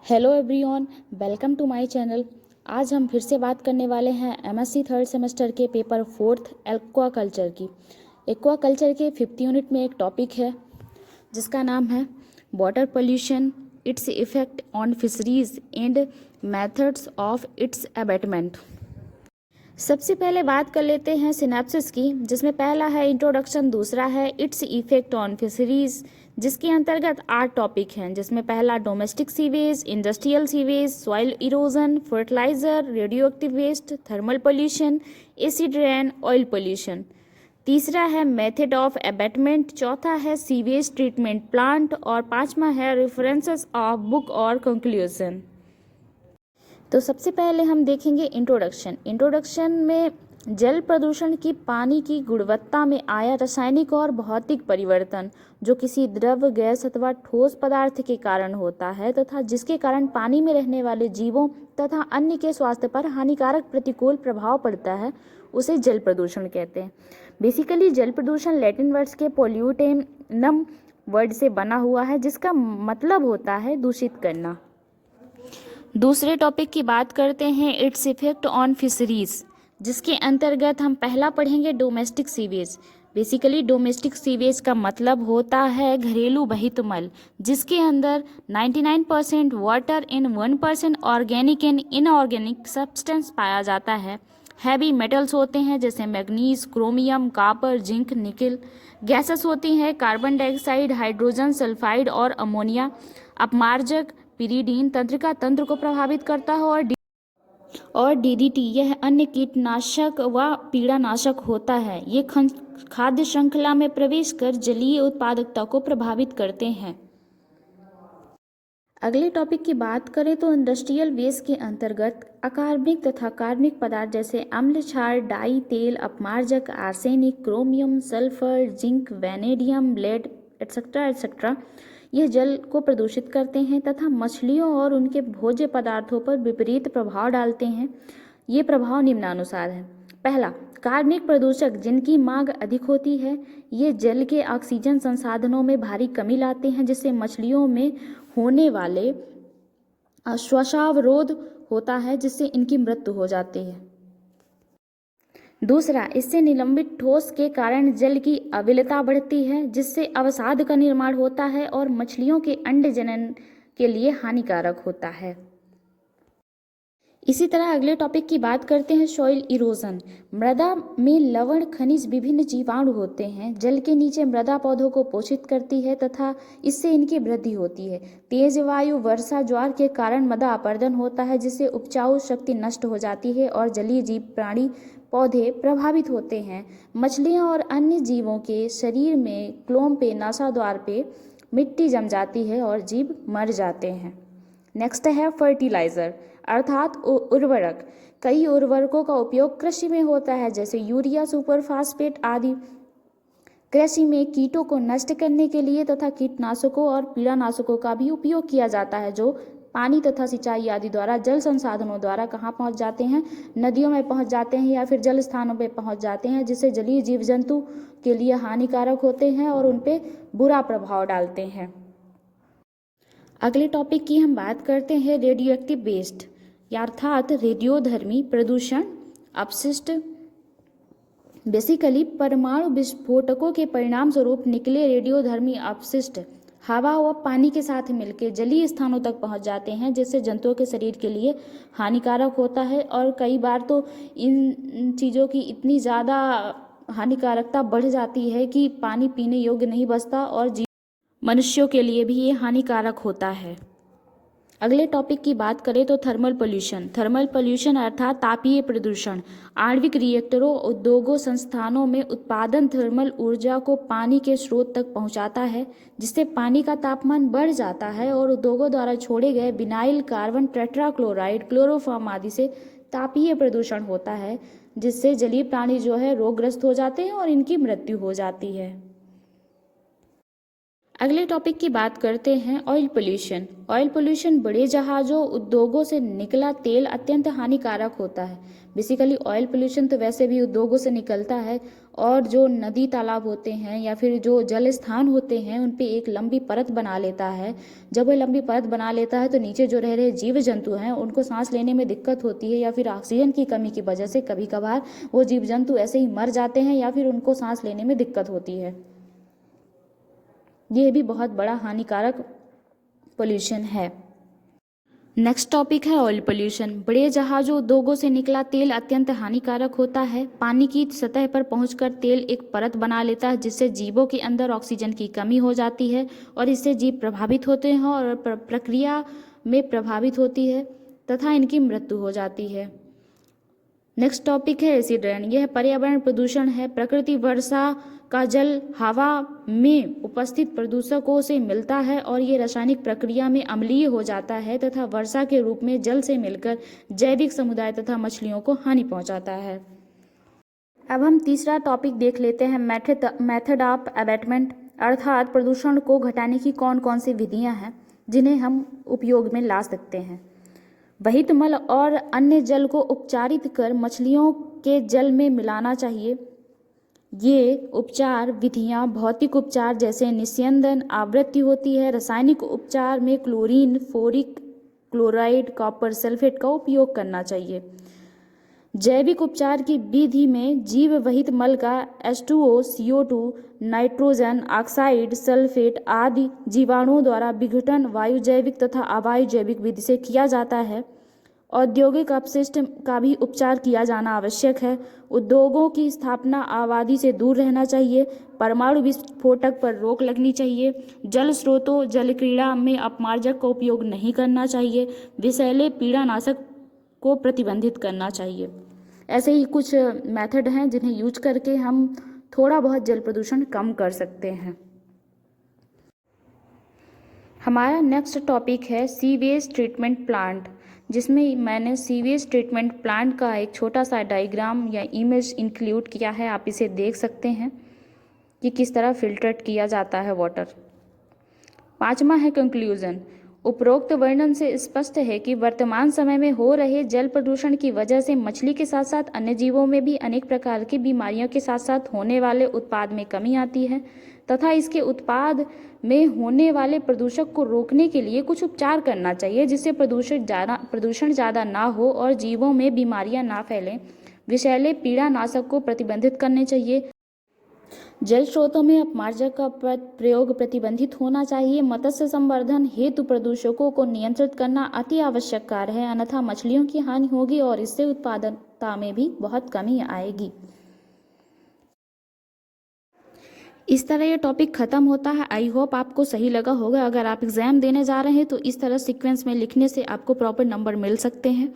Hello everyone, welcome to my channel. आज हम फिर से बात करने वाले हैं एमएससी थर्ड सेमेस्टर के पेपर फोर्थ एक्वाकल्चर की। एक्वाकल्चर के 5th यूनिट में एक टॉपिक है जिसका नाम है water pollution, its effect on fisheries and methods of its abatement. सबसे पहले बात कर लेते हैं सिनेप्सिस की, जिसमें पहला है इंट्रोडक्शन, दूसरा है इट्स इफेक्ट ऑन फिशरीज, जिसके अंतर्गत 8 टॉपिक हैं, जिसमें पहला domestic sewage, industrial sewage, soil erosion, fertilizer, radio active waste, thermal pollution, acid rain, oil pollution. तीसरा है मेथड ऑफ अबेटमेंट, चौथा है सीवेज ट्रीटमेंट प्लांट और पांचवा है रेफरेंसेस ऑफ बुक और कंक्लूजन। तो सबसे पहले हम देखेंगे इंट्रोडक्शन में जल प्रदूषण की पानी की गुणवत्ता में आया रासायनिक और भौतिक परिवर्तन, जो किसी द्रव, गैस अथवा ठोस पदार्थ के कारण होता है तथा जिसके कारण पानी में रहने वाले जीवों तथा अन्य के स्वास्थ्य पर हानिकारक प्रतिकूल प्रभाव पड़ता है, उसे जल प्रदूषण कहते हैं। बेसिकली जल प्रदूषण लैटिन वर्ड्स के पोल्यूटेनम वर्ड से बना हुआ है, जिसका मतलब होता है दूषित करना। दूसरे टॉपिक की बात करते हैं इट्स इफेक्ट ऑन फिशरीज, जिसके अंतर्गत हम पहला पढ़ेंगे domestic sewage. Basically domestic sewage का मतलब होता है घरेलू बहित मल, जिसके अंदर 99% water and 1% organic and inorganic substance पाया जाता है। हैवी मेटल्स होते हैं जैसे मैग्नीज, क्रोमियम, कॉपर, जिंक, निकल। गैसेस होती हैं कार्बन डाइऑक्साइड, हाइड्रोजन सल्फाइड और अमोनिया। अपमार्जक पिरीडीन तंत्रिका तंत्र को प्रभावित करता है और डीडीटी यह अन्य कीटनाशक व पीड़ानाशक होता है। ये खाद्य श्रृंखला में प्रवेश कर जलीय उत्पादकता को प्रभावित करते हैं। अगले टॉपिक की बात करें तो इंडस्ट्रियल वेस्ट के अंतर्गत अकार्बनिक तथा कार्बनिक पदार्थ जैसे अम्ल, क्षार, डाई, तेल, अपमार्जक, arsenic, chromium, sulphur, zinc, vanadium, lead etcetera etcetera यह जल को प्रदूषित करते हैं तथा मछलियों और उनके भोज्य पदार्थों पर विपरीत प्रभाव डालते हैं। ये प्रभाव निम्नानुसार है। पहला, कार्बनिक प्रदूषक जिनकी मांग अधिक होती है, ये जल के ऑक्सीजन संसाधनों में भारी कमी लाते हैं, जिससे मछलियों में होने वाले श्वासावरोध होता है, जिससे इनकी मृत्यु हो जाती है। दूसरा, इससे निलंबित ठोस के कारण जल की अविलता बढ़ती है, जिससे अवसाद का निर्माण होता है और मछलियों के अंड जनन के लिए हानिकारक होता है। इसी तरह अगले टॉपिक की बात करते हैं सॉइल इरोजन। मृदा में लवण, खनिज, विभिन्न जीवाणु होते हैं। जल के नीचे मृदा पौधों को पोषित करती है तथा इससे इनकी वृद्धि होती है। तेज वायु, वर्षा, ज्वार के कारण मृदा अपरदन होता है, जिससे उपजाऊ शक्ति नष्ट हो जाती है और जलीय जीव, प्राणी, पौधे प्रभावित होते हैं। मछलियां और अन्य जीवों के शरीर में क्लोम पे, नासाद्वार पे मिट्टी जम जाती है और जीव मर जाते हैं। नेक्स्ट है फर्टिलाइजर अर्थात उर्वरक। कई उर्वरकों का उपयोग कृषि में होता है, जैसे यूरिया, सुपर फास्फेट आदि। कृषि में कीटों को नष्ट करने के लिए तथा कीटनाशकों और पीड़ानाशकों का भी उपयोग किया जाता है, जो पानी तथा सिंचाई आदि द्वारा जल संसाधनों द्वारा कहाँ पहुँच जाते हैं, नदियों में पहुँच जाते हैं या फिर जल स्थानों पर पहुँच जाते हैं, जिससे जलीय जीव जंतु के लिए हानिकारक होते हैं और उन पर बुरा प्रभाव डालते हैं। अगले टॉपिक की हम बात करते हैं रेडियो एक्टिव वेस्ट अर्थात रेडियोधर्मी प्रदूषण अपशिष्ट। बेसिकली परमाणु विस्फोटकों के परिणाम स्वरूप निकले रेडियोधर्मी अपशिष्ट हवा व पानी के साथ मिलकर जलीय स्थानों तक पहुंच जाते हैं, जिससे जंतुओं के शरीर के लिए हानिकारक होता है और कई बार तो इन चीज़ों की इतनी ज़्यादा हानिकारकता बढ़ जाती है कि पानी पीने योग्य नहीं बचता और मनुष्यों के लिए भी ये हानिकारक होता है। अगले टॉपिक की बात करें तो थर्मल पोल्यूशन अर्थात तापीय प्रदूषण। आणविक रिएक्टरों, उद्योगों, संस्थानों में उत्पादन थर्मल ऊर्जा को पानी के स्रोत तक पहुंचाता है, जिससे पानी का तापमान बढ़ जाता है और उद्योगों द्वारा छोड़े गए विनाइल, कार्बन टेट्राक्लोराइड, क्लोरोफॉर्म आदि से तापीय प्रदूषण होता है, जिससे जलीय प्राणी जो है रोगग्रस्त हो जाते हैं और इनकी मृत्यु हो जाती है। अगले टॉपिक की बात करते हैं ऑयल पोल्यूशन। ऑयल पोल्यूशन बड़े जहाज़ों, उद्योगों से निकला तेल अत्यंत हानिकारक होता है। बेसिकली ऑयल पोल्यूशन तो वैसे भी उद्योगों से निकलता है, और जो नदी तालाब होते हैं या फिर जो जल स्थान होते हैं उन पे एक लंबी परत बना लेता है। जब वो लंबी परत बना लेता है तो नीचे जो रह रहे जीव जंतु हैं उनको सांस लेने में दिक्कत होती है, या फिर ऑक्सीजन की कमी की वजह से कभी कभार वो जीव जंतु ऐसे ही मर जाते हैं या फिर उनको सांस लेने में दिक्कत होती है। ये भी बहुत बड़ा हानिकारक पोल्यूशन है। नेक्स्ट टॉपिक है ऑयल पोल्यूशन। बड़े जहाज़ों, उद्योगों से निकला तेल अत्यंत हानिकारक होता है। पानी की सतह पर पहुंचकर तेल एक परत बना लेता है, जिससे जीवों के अंदर ऑक्सीजन की कमी हो जाती है और इससे जीव प्रभावित होते हैं और प्रक्रिया में प्रभावित होती है तथा इनकी मृत्यु हो जाती है। नेक्स्ट टॉपिक है एसिड रेन। यह पर्यावरण प्रदूषण है। प्रकृति वर्षा का जल हवा में उपस्थित प्रदूषकों से मिलता है और ये रासायनिक प्रक्रिया में अम्लीय हो जाता है तथा वर्षा के रूप में जल से मिलकर जैविक समुदाय तथा मछलियों को हानि पहुंचाता है। अब हम तीसरा टॉपिक देख लेते हैं, मेथड ऑफ अबेटमेंट, अर्थात प्रदूषण को घटाने की कौन कौन सी विधियां हैं जिन्हें हम उपयोग में ला सकते हैं। वहित मल और अन्य जल को उपचारित कर मछलियों के जल में मिलाना चाहिए। ये उपचार विधियां भौतिक उपचार जैसे निस्यंदन, आवृत्ति होती है। रासायनिक उपचार में क्लोरीन, फोरिक क्लोराइड, कॉपर सल्फेट का उपयोग करना चाहिए। जैविक उपचार की विधि में जीव वहित मल का H2O, CO2, nitrogen oxide, sulphate आदि जीवाणुओं द्वारा विघटन वायु जैविक तथा अवायु जैविक विधि से किया जाता है। औद्योगिक अपशिष्ट का भी उपचार किया जाना आवश्यक है। उद्योगों की स्थापना आबादी से दूर रहना चाहिए। परमाणु विस्फोटक पर रोक लगनी चाहिए। जल स्रोतों, जल क्रीड़ा में अपमार्जक का उपयोग नहीं करना चाहिए। विषैले पीड़ानाशक को प्रतिबंधित करना चाहिए। ऐसे ही कुछ मेथड हैं जिन्हें यूज करके हम थोड़ा बहुत जल प्रदूषण कम कर सकते हैं। हमारा नेक्स्ट टॉपिक है सीवेज ट्रीटमेंट प्लांट, जिसमें मैंने सीवेज ट्रीटमेंट प्लांट का एक छोटा सा डायग्राम या इमेज इंक्लूड किया है। आप इसे देख सकते हैं कि किस तरह फिल्टर्ड किया जाता है वाटर। पांचवा है कंक्लूजन। उपरोक्त वर्णन से स्पष्ट है कि वर्तमान समय में हो रहे जल प्रदूषण की वजह से मछली के साथ साथ अन्य जीवों में भी अनेक प्रकार की बीमारियों के साथ साथ होने वाले उत्पाद में कमी आती है तथा इसके उत्पाद में होने वाले प्रदूषक को रोकने के लिए कुछ उपचार करना चाहिए, जिससे प्रदूषण ज़्यादा ना हो और जीवों में बीमारियां ना फैलें। विषैले पीड़ानाशक को प्रतिबंधित करने चाहिए। जल स्रोतों में अपमार्जक का प्रयोग प्रतिबंधित होना चाहिए। मत्स्य संवर्धन हेतु प्रदूषकों को नियंत्रित करना अति आवश्यक कार्य है, अन्यथा मछलियों की हानि होगी और इससे उत्पादकता में भी बहुत कमी आएगी। इस तरह ये टॉपिक खत्म होता है। आई होप आपको सही लगा होगा। अगर आप एग्जाम देने जा रहे हैं तो इस तरह सीक्वेंस में लिखने से आपको प्रॉपर नंबर मिल सकते हैं।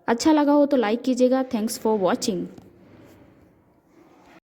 अच्छा लगा हो तो लाइक कीजिएगा। Thanks for watching.